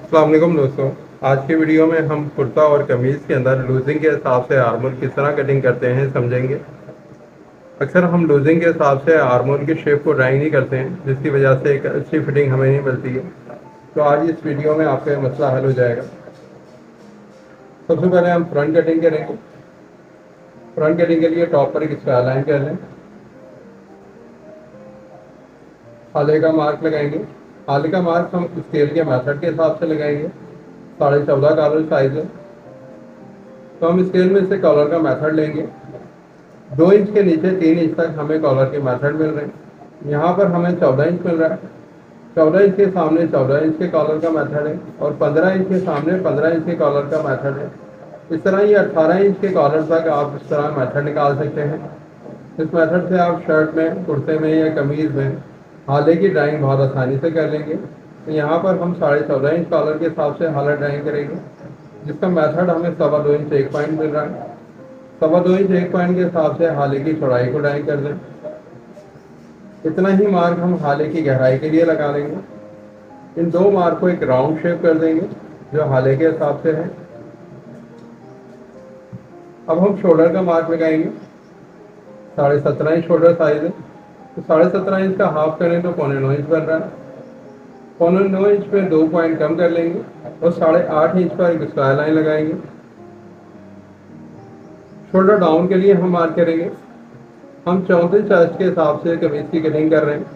अस्सलाम वालेकुम दोस्तों। आज की वीडियो में हम कुर्ता और कमीज़ के अंदर लूजिंग के हिसाब से आर्मोल किस तरह कटिंग करते हैं समझेंगे। अक्सर हम लूजिंग के हिसाब से आर्मोल की शेप को ड्राइंग नहीं करते हैं, जिसकी वजह से एक अच्छी फिटिंग हमें नहीं मिलती है। तो आज इस वीडियो में आपका ये मसला हल हो जाएगा। सबसे पहले हम फ्रंट कटिंग करेंगे। फ्रंट कटिंग के लिए टॉप पर एक स्क्वायर लाइन कर लें। आले का मार्क लगाएंगे। आले का मार्क हम स्केल के मेथड के हिसाब से लगाएंगे। 14.5 कॉलर साइज है, तो हम स्केल में से कॉलर का मेथड लेंगे। 2 इंच के नीचे 3 इंच तक हमें कॉलर के मेथड मिल रहे हैं। यहाँ पर हमें 14 इंच मिल रहा है। 14 इंच के सामने 14 इंच के कॉलर का मेथड है और 15 इंच के सामने 15 इंच के कॉलर का मेथड है। इस तरह ये 18 इंच के कॉलर तक आप इस तरह मेथड निकाल सकते हैं। इस मेथड से आप शर्ट में, कुर्ते में या कमीज़ में हाले की ड्राइंग बहुत आसानी से कर लेंगे। तो यहाँ पर हम 14.5 इंच कॉलर के हिसाब से हालत ड्राइंग करेंगे, जिसका मेथड हमें 2.25 इंच 1 पॉइंट मिल रहा है। 2.25 इंच 1 पॉइंट के हिसाब से हाले की चौड़ाई को ड्राइंग कर दें। इतना ही मार्क हम हाले की गहराई के लिए लगा लेंगे। इन 2 मार्क को एक राउंड शेप कर देंगे जो हाले के हिसाब से है। अब हम शोल्डर का मार्क लगाएंगे। 17.5 इंच शोल्डर साइज है, तो 17.5 इंच का हाफ करें तो 9.25 इंच बन रहा है। 9.25 इंच में 2 पॉइंट कम कर लेंगे और 8.5 इंच पर एक स्क्वायर लाइन लगाएंगे। शोल्डर डाउन के लिए हम मार्क करेंगे। हम 34 चेस्ट के हिसाब से कमीज की कटिंग कर रहे हैं,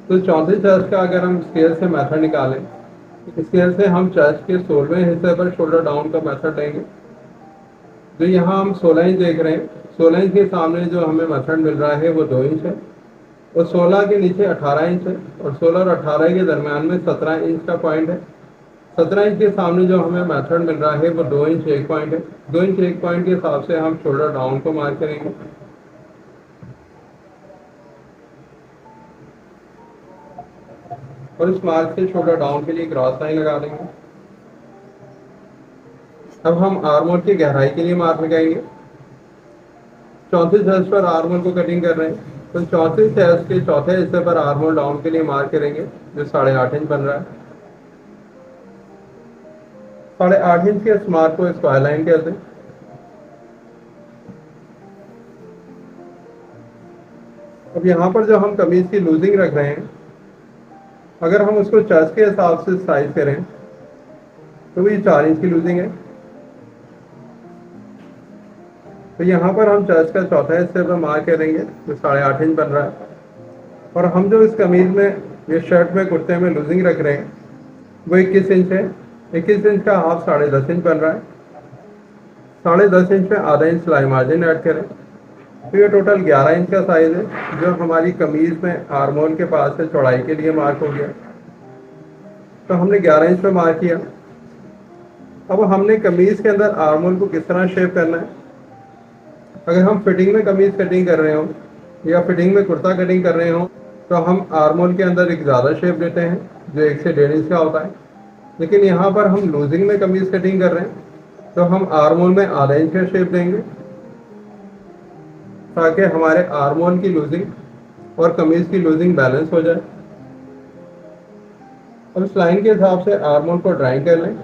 तो 34 चेस्ट का अगर हम स्केल से मेथड निकालें, स्केल से हम चेस्ट के 16वें हिस्से पर शोल्डर डाउन का मेथड लेंगे। तो यहाँ हम 16 इंच देख रहे हैं। 16 इंच के सामने जो हमें मेथड मिल रहा है वो 2 इंच है और 16 के नीचे 18 इंच है और 16 और 18 के दरमियान में 17 इंच का पॉइंट है। 17 इंच के सामने जो हमें मेथड मिल रहा है वो 2 इंच 1 पॉइंट है। 2 इंच 1 पॉइंट के हिसाब से हम शोल्डर डाउन को मार्क करेंगे। और इस मार्क से शोल्डर डाउन के लिए क्रॉस लाइन लगा देंगे। अब हम आर्मोल की गहराई के लिए मार्क लगाएंगे। 34 चेस्ट पर आर्मोल को कटिंग कर रहे हैं, तो 34 चेस्ट के चौथे हिस्से पर आर्मोल डाउन के लिए मार्क करेंगे जो 8.5 इंच बन रहा है। 8.5 इंच के इस मार्क को स्क्वायर लाइन कर दें। अब यहाँ पर जो हम कमीज की लूजिंग रख रहे हैं, अगर हम उसको चेस्ट के हिसाब से साइज करें तो ये 4 इंच की लूजिंग है। तो यहाँ पर हम चेस्ट का चौथा हिस्से पर मार्क करेंगे जो 8.5 इंच बन रहा है। और हम जो इस कमीज में, ये शर्ट में, कुर्ते में लूजिंग रख रहे हैं वो 21 इंच है। 21 इंच का हाफ 10.5 इंच बन रहा है। 10.5 इंच में आधा इंच सिलाई मार्जिन ऐड करें, तो ये टोटल 11 इंच का साइज है जो हमारी कमीज में आर्मोल के पास से चौड़ाई के लिए मार्क हो गया। तो हमने 11 इंच पे मार्क किया। अब हमने कमीज के अंदर आर्मोल को किस तरह शेप करना है। अगर हम फिटिंग में कमीज कटिंग कर रहे हो या फिटिंग में कुर्ता कटिंग कर रहे हो, तो हम आर्मोल के अंदर एक ज़्यादा शेप देते हैं जो 1 से 1.5 इंच का होता है। लेकिन यहाँ पर हम लूजिंग में कमीज कटिंग कर रहे हैं, तो हम आर्मोल में आधा इंच का शेप देंगे ताकि हमारे आर्मोल की लूजिंग और कमीज की लूजिंग बैलेंस हो जाए। अब इस लाइन के हिसाब से आर्मोल को ड्राइंग कर लें।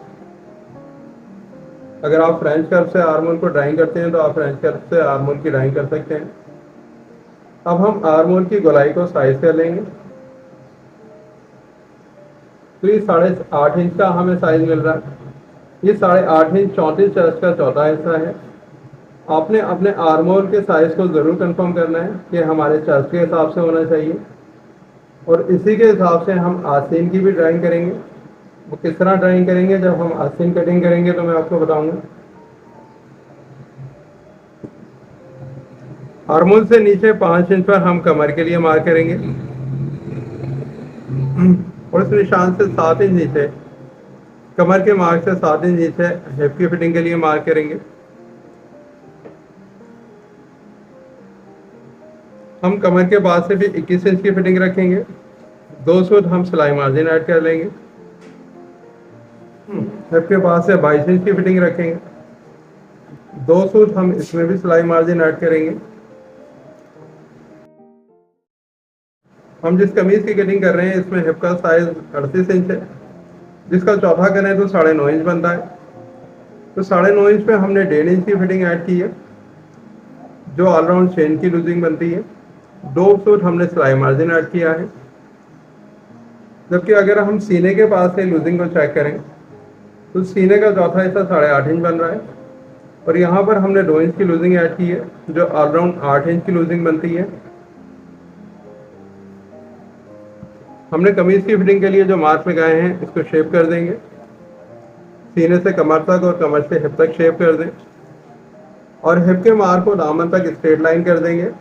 अगर आप फ्रेंच कर्व से आर्मोल को ड्राइंग करते हैं तो आप फ्रेंच कर्व से आर्मोल की ड्राइंग कर सकते हैं। अब हम आर्मोल की गोलाई को साइज कर लेंगे। तो ये 8.5 इंच का हमें साइज मिल रहा है। ये 8.5 इंच 34 चेस्ट का चौथा हिस्सा है। आपने अपने आर्मोल के साइज को ज़रूर कंफर्म करना है कि हमारे चेस्ट के हिसाब से होना चाहिए, और इसी के हिसाब से हम आस्तीन की भी ड्राइंग करेंगे। वो किस तरह ड्राइंग करेंगे जब हम आस्तीन कटिंग करेंगे तो मैं आपको बताऊंगा। आर्मोल से नीचे 5 इंच पर हम कमर के लिए मार्क करेंगे और इस निशान से 7 इंच नीचे, कमर के मार्क से 7 इंच नीचे हिप की फिटिंग के लिए मार्क करेंगे। हम कमर के बाद से भी 21 इंच की फिटिंग रखेंगे। 2 सूत हम सिलाई मार्जिन ऐड कर लेंगे। हिप के बाद से 22 इंच की फिटिंग रखेंगे। 2 सूत हम इसमें भी सिलाई मार्जिन ऐड करेंगे। हम जिस कमीज की कटिंग कर रहे हैं इसमें हिप का साइज 38 इंच है। जिसका चौथा करें तो 9.5 इंच बनता है। तो 9.5 इंच पे हमने 1.5 इंच की फिटिंग ऐड की है, जो ऑलराउंड चेन की लूजिंग बनती है। 2 फुट हमने सिलाई मार्जिन ऐड किया है। जबकि अगर हम सीने के पास से लूजिंग को चेक करें तो सीने का चौथा हिस्सा 8.5 इंच बन रहा है, और यहाँ पर हमने 2 इंच की लूजिंग ऐड की है, जो ऑलराउंड 8 इंच की लूजिंग बनती है। हमने कमीज की फिटिंग के लिए जो मार्क लगाए हैं इसको शेप कर देंगे, सीने से कमर तक और कमर से हिप तक शेप कर दें, और हिप के मार्क को दामन तक स्ट्रेट लाइन कर देंगे।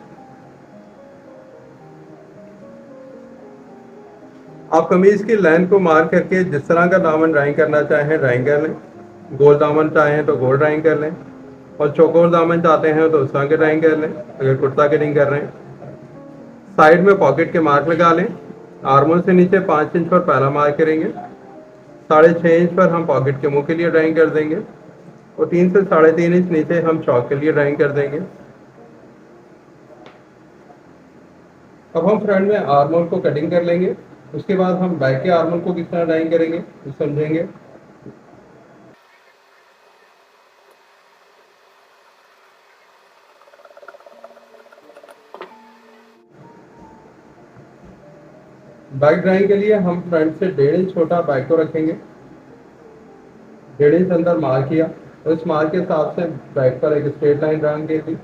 आप कमीज की लेंथ को मार्क करके जिस तरह का दामन ड्राइंग करना चाहें ड्राइंग कर लें। गोल दामन चाहें तो गोल ड्राइंग कर लें, और चौकोर दामन चाहते हैं तो उस तरह के ड्राइंग कर लें अगर कुर्ता कटिंग कर रहे हैं। साइड में पॉकेट के मार्क लगा लें। आर्मोल से नीचे 5 इंच पर पहला मार्क करेंगे, 6.5 इंच पर हम पॉकेट के मुंह के लिए ड्राइंग कर देंगे, और 3 से 3.5 इंच नीचे हम चौक के लिए ड्राइंग कर देंगे। अब हम फ्रंट में आर्मोल को कटिंग कर लेंगे, उसके बाद हम बैक के आर्मोल को किस तरह ड्राइंग करेंगे समझेंगे। बैक ड्राइंग के लिए हम फ्रंट से 1.5 इंच छोटा बैक को रखेंगे, 1.5 इंच अंदर मार्क किया, और इस मार्क के हिसाब से बैक पर एक स्ट्रेट लाइन ड्राइंग की थी।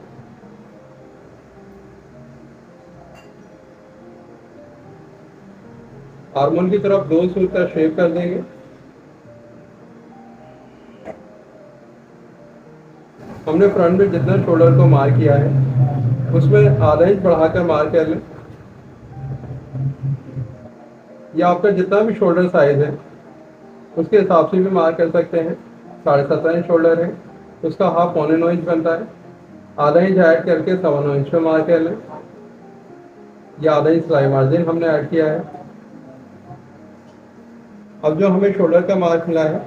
आर्मोल की तरफ 2 सूत का शेप कर देंगे। हमने फ्रंट में जितना शोल्डर को मार्क किया है उसमें आधा इंच बढ़ाकर मार्क कर लें, या आपका जितना भी शोल्डर साइज है उसके हिसाब से भी मार्क कर सकते हैं। 7.5 इंच शोल्डर है, उसका हाफ 9.25 इंच बनता है। आधा इंच ऐड करके 9.25 इंच पे मार्क कर लें, या आधा इंच सिलाई मार्जिन हमने ऐड किया है। अब जो हमें शोल्डर का मार्क मिला है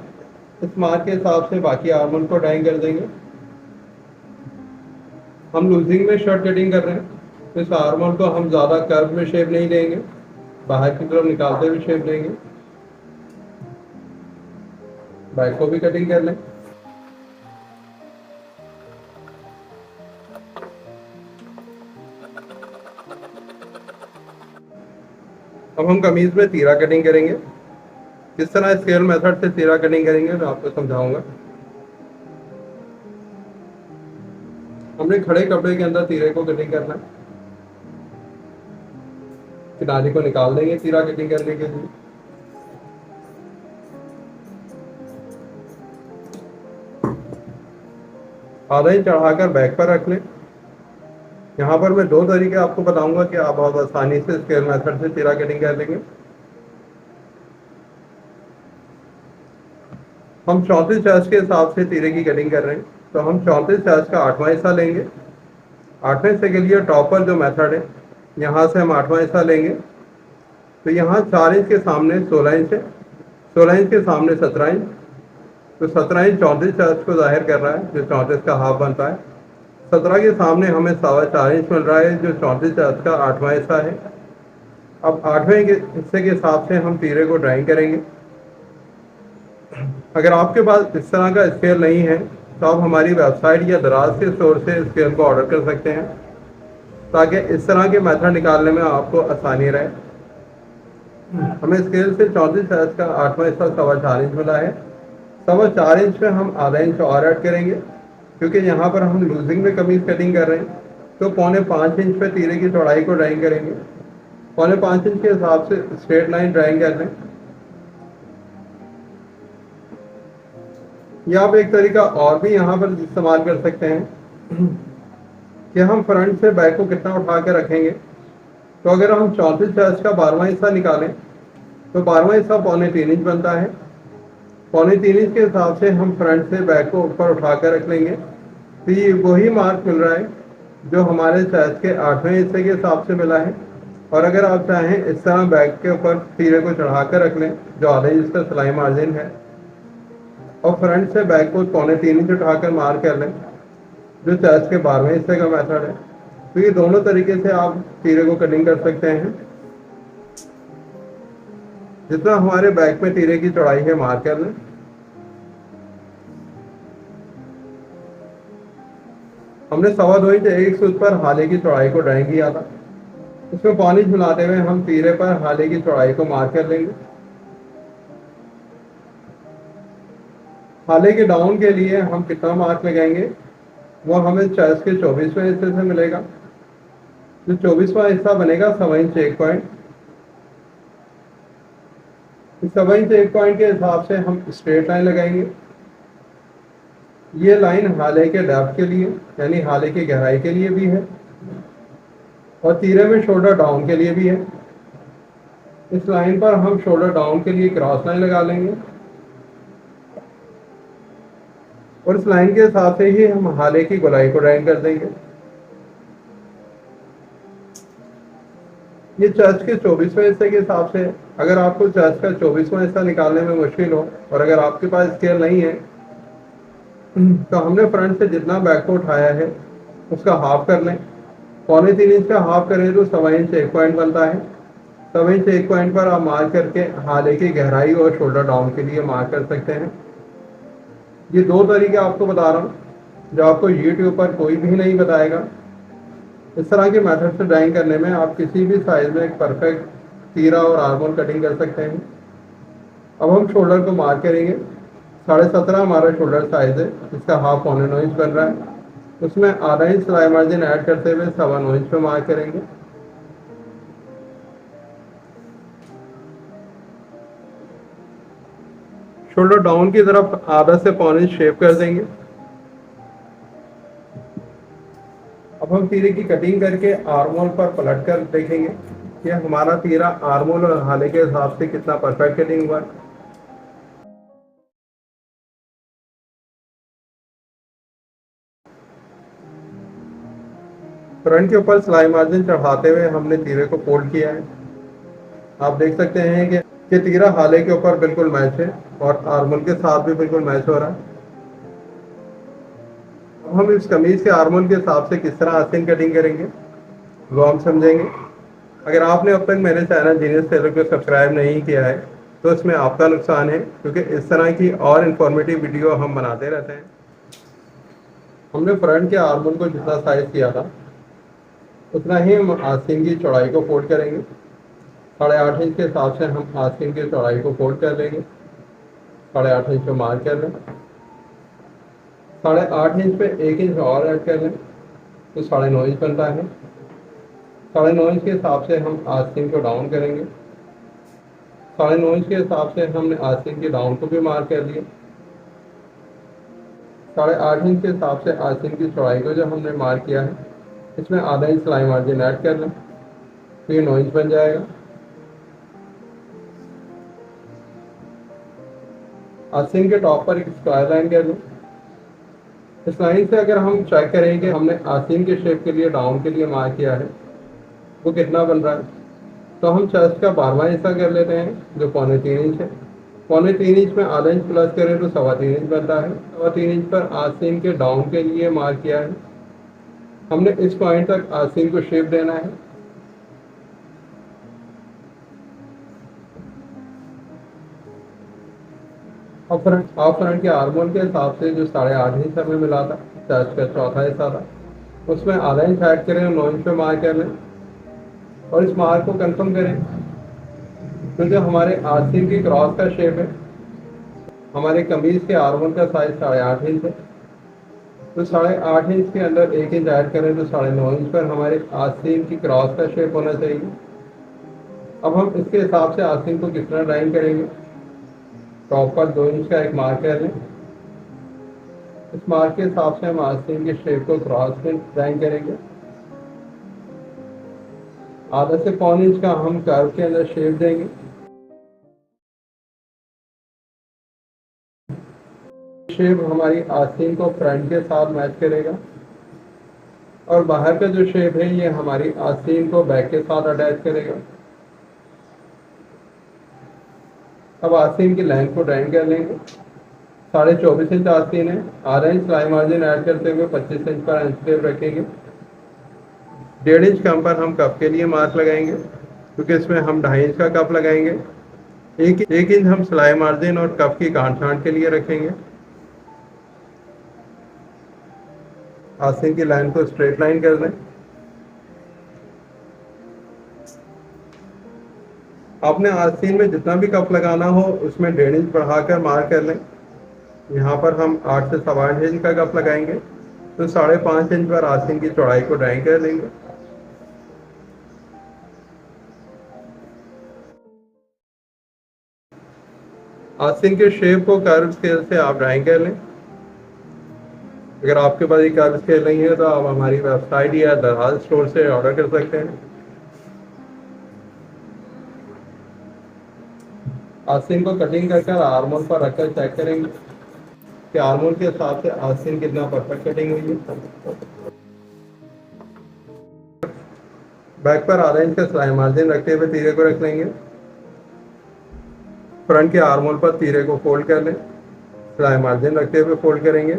इस मार्क के हिसाब से बाकी आर्मोल को ड्राइंग कर देंगे। हम लूजिंग में शर्ट कटिंग कर रहे हैं, तो इस आर्मोल को हम ज़्यादा कर्व में शेप नहीं देंगे, बाहर की तरफ निकालते हुए शेप देंगे। बैक को भी कटिंग कर लें। अब हम कमीज में तीरा कटिंग करेंगे। किस तरह स्केल मेथड से तीरा कटिंग करेंगे मैं आपको समझाऊंगा। हमने खड़े कपड़े के अंदर तीरे को कटिंग करना है, किनारे को निकाल देंगे तीरा कटिंग करने के लिए। आधा इंच चढ़ाकर बैक पर रख लें। यहाँ पर मैं 2 तरीके आपको बताऊंगा कि आप बहुत आसानी से स्केल मेथड से तीरा कटिंग कर लेंगे। हम 34 इंच के हिसाब से तीरे की कटिंग कर रहे हैं, तो हम 34 इंच का 8वां हिस्सा लेंगे। 8वें हिस्से के लिए टॉप पर जो मेथड है यहाँ से हम 8वां हिस्सा लेंगे, तो यहाँ 4 इंच के सामने 16 इंच है, 16 इंच के सामने 17 इंच, तो 17 इंच 34 इंच को जाहिर कर रहा है, जो 34 का हाफ बनता है। 17 के सामने हमें 4.25 इंच मिल रहा है, जो 34 इंच का 8वां हिस्सा है। अब 8वें के हिस्से के हिसाब से हम तीरे को ड्राइंग करेंगे। अगर आपके पास इस तरह का स्केल नहीं है तो आप हमारी वेबसाइट या दराज के स्टोर से स्केल को ऑर्डर कर सकते हैं, ताकि इस तरह के मेथड निकालने में आपको आसानी रहे। हमें स्केल से 34 इंच का 8वां हिस्सा 4.25 इंच मिला है। 4.25 इंच में हम आधा इंच और ऐड करेंगे, क्योंकि यहाँ पर हम लूजिंग में कमीज कटिंग कर रहे हैं, तो 4.25 इंच पे तीरे की चौड़ाई को ड्राइंग करेंगे। 4.25 इंच के हिसाब से स्ट्रेट लाइन ड्राइंग कर लें। या आप एक तरीका और भी यहाँ पर इस्तेमाल कर सकते हैं कि हम फ्रंट से बैक को कितना उठा के रखेंगे। तो अगर हम 34 इंच का 12वां हिस्सा निकालें तो 12वां हिस्सा 3.25 इंच बनता है। 3.25 इंच के हिसाब से हम फ्रंट से बैक को ऊपर उठा कर रख लेंगे, तो ये वही मार्क मिल रहा है जो हमारे चेस्ट के 8वें हिस्से के हिसाब से मिला है। और अगर आप चाहें इस तरह बैक के ऊपर तीरे को चढ़ा कर रख लें, जो आधे इंच का सिलाई मार्जिन है, और फ्रंट से बैक को 3.25 इंच उठाकर मार्क कर लें, जो चेस्ट के 12वें हिस्से का मेथड है। तो ये दोनों तरीके से आप तीरे को कटिंग कर सकते हैं। जितना हमारे बैक में तीरे की चौड़ाई है मार्क कर लें। हमने 2.25 इंच एक सूत पर हाले की चौड़ाई को ड्राइंग किया था। इसमें पॉनिश मिलाते हुए हम तीरे पर हाले की चौड़ाई को मार्क कर लेंगे। हाले के डाउन के लिए हम कितना मार्क लगाएंगे वो हमें चेस्ट के 24वें हिस्से से मिलेगा। जो 24वां हिस्सा बनेगा 1.25 इंच एक पॉइंट। इस 1.25 इंच एक पॉइंट के हिसाब से हम स्ट्रेट लाइन लगाएंगे। ये लाइन हाले के डेप्थ के लिए यानी हाले की गहराई के लिए भी है और तीरे में शोल्डर डाउन के लिए भी है। इस लाइन पर हम शोल्डर डाउन के लिए क्रॉस लाइन लगा लेंगे और इस लाइन के हिसाब से ही हम हाले की गोलाई को ड्राइंग कर देंगे। ये चेस्ट के 24वें हिस्से के हिसाब से, अगर आपको चेस्ट का 24वां हिस्सा निकालने में मुश्किल हो और अगर आपके पास स्केल नहीं है तो हमने फ्रंट से जितना बैक को उठाया है उसका हाफ कर लें। 3.25 इंच का हाफ करें तो 1.25 इंच एक पॉइंट बनता है। 1.25 इंच एक पॉइंट पर आप मार्क करके हाले की गहराई और शोल्डर डाउन के लिए मार्क कर सकते हैं। ये दो तरीके आपको बता रहा हूँ जो आपको यूट्यूब पर कोई भी नहीं बताएगा। इस तरह के मेथड से ड्राइंग करने में आप किसी भी साइज में एक परफेक्ट तीरा और आर्मोल कटिंग कर सकते हैं। अब हम शोल्डर को मार्क करेंगे। 17.5 हमारा शोल्डर साइज है, इसका हाफ 1.25 इंच बन रहा है। उसमें आधा इंच सिलाई मार्जिन ऐड करते हुए 1.25 इंच पे मार्क करेंगे। शोल्डर डाउन की तरफ आधा से 1.25 इंच शेप कर देंगे। अब हम तीरे की कटिंग करके आर्मोल पर पलट कर देखेंगे कि हमारा तीरा आर्मोल और हाले के हिसाब से कितना परफेक्ट कटिंग हुआ। फ्रंट के ऊपर सिलाई मार्जिन चढ़ाते हुए हमने तीरे को फोल्ड किया है। आप देख सकते हैं कि तीरा हाले के ऊपर बिल्कुल मैच है और आर्मोल के साथ भी बिल्कुल मैच हो रहा है। अब हम इस कमीज के आर्मोल के हिसाब से किस तरह आस्तीन कटिंग करेंगे वो हम समझेंगे। अगर आपने अब तक मेरे चैनल जीनियस टेलर को सब्सक्राइब नहीं किया है तो इसमें आपका नुकसान है, क्योंकि इस तरह की और इन्फॉर्मेटिव वीडियो हम बनाते रहते हैं। हमने फ्रंट के आर्मोल को जितना साइज किया था उतना ही हम आस्तीन की चौड़ाई को फोल्ड करेंगे। 8.5 इंच के हिसाब से हम आस्तीन की चौड़ाई को फोल्ड कर लेंगे। 8.5 इंच पे मार्क कर लें। 8.5 इंच पे 1 इंच और ऐड कर लें तो 9.5 इंच बनता है। 9.5 इंच के हिसाब से हम आस्तीन को डाउन करेंगे। 9.5 इंच के हिसाब से हमने आस्तीन के डाउन को भी मार्क कर लिया। 8.5 इंच के हिसाब से आस्तीन की चौड़ाई को जो हमने मार्क किया है इसमें आधा इंच सिलाई मार्जिन ऐड कर लें तो ये 9 इंच बन जाएगा। आस्तीन के टॉप पर एक स्क्वायर लाइन कर लें। इस लाइन से अगर हम चेक करेंगे हमने आस्तीन के शेप के लिए डाउन के लिए मार्क किया है वो कितना बन रहा है, तो हम चेस्ट का 12वां हिस्सा कर लेते हैं जो 3.25 इंच है। 3.25 इंच में आधा इंच प्लस करें तो 3.25 इंच बनता है। 3.25 इंच पर आस्तीन के डाउन के लिए मार्क किया है। हमने इस पॉइंट तक आस्तीन को शेप देना है। अब फ्रंट के आर्मोल के हिसाब से जो 8.5 इंच हमें मिला था, चेस्ट का चौथा हिस्सा था, उसमें आधा इंच ऐड करें और 9 इंच पे मार्क कर लें और इस मार्क को कंफर्म करें। तो जो हमारे आस्तीन की क्रॉस का शेप है, हमारे कमीज के आर्मोल का साइज 8.5 इंच है, तो 8.5 इंच के अंदर 1 इंच ऐड करें तो 9.5 इंच पर हमारे आस्तीन की क्रॉस का शेप होना चाहिए। अब हम इसके हिसाब से आस्तीन को कितना ड्राइंग करेंगे। टॉप पर 2 इंच का एक मार्क कर लें। इस मार्क के हिसाब से हम आस्तीन के शेप को क्रॉस में ड्राइंग करेंगे। आधा से 1.25 इंच का हम कर्व के अंदर शेप देंगे। शेप हमारी आस्तीन को फ्रंट के साथ मैच करेगा और बाहर का जो शेप है ये हमारी आस्तीन को बैक के साथ अटैच करेगा। अब आस्तीन की लेंथ को ड्राइंग कर लेंगे। 24.5 इंच आस्तीन है, आधा इंच सिलाई मार्जिन ऐड करते हुए 25 इंच पर अंच टेप रखेंगे। 1.5 इंच कम पर हम कप के लिए मार्क लगाएंगे, क्योंकि इसमें हम 2.5 इंच का कप लगाएंगे। एक इंच हम सिलाई मार्जिन और कफ की गांठ छांट के लिए रखेंगे। आस्तीन की लाइन को स्ट्रेट लाइन कर दें। आपने आस्तीन में जितना भी कप लगाना हो उसमें 1.5 इंच बढ़ाकर मार्क कर लें। यहाँ पर हम 8 से 8.25 इंच का कप लगाएंगे तो 5.5 इंच पर आस्तीन की चौड़ाई को ड्राइंग कर लेंगे। आस्तीन के शेप को कर्व स्केल से आप ड्राइंग कर लें। अगर आपके पास ये कर्व स्केल नहीं है तो आप हमारी वेबसाइट या दरहाल स्टोर से ऑर्डर कर सकते हैं। आस्तीन को कटिंग कर आर्मोल पर रखकर चेक करेंगे कि आर्मोल के हिसाब से आस्तीन कितना परफेक्ट कटिंग हुई है। बैक पर आधा इंच का सिलाई मार्जिन रखते हुए तीरे को रख लेंगे। फ्रंट के आर्मोल पर तीरे को फोल्ड कर लें, सिलाई मार्जिन रखते हुए फोल्ड करेंगे।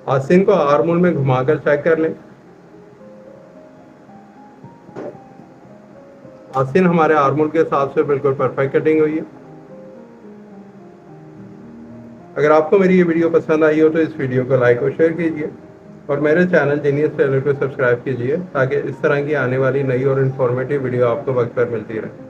आस्तीन को आर्मोल में घुमाकर चेक कर लें। आस्तीन हमारे आर्मोल के हिसाब से बिल्कुल परफेक्ट कटिंग हुई है। अगर आपको मेरी ये वीडियो पसंद आई हो तो इस वीडियो को लाइक और शेयर कीजिए और मेरे चैनल जीनियस टेलर को सब्सक्राइब कीजिए ताकि इस तरह की आने वाली नई और इन्फॉर्मेटिव वीडियो आपको वक्त पर मिलती रहे।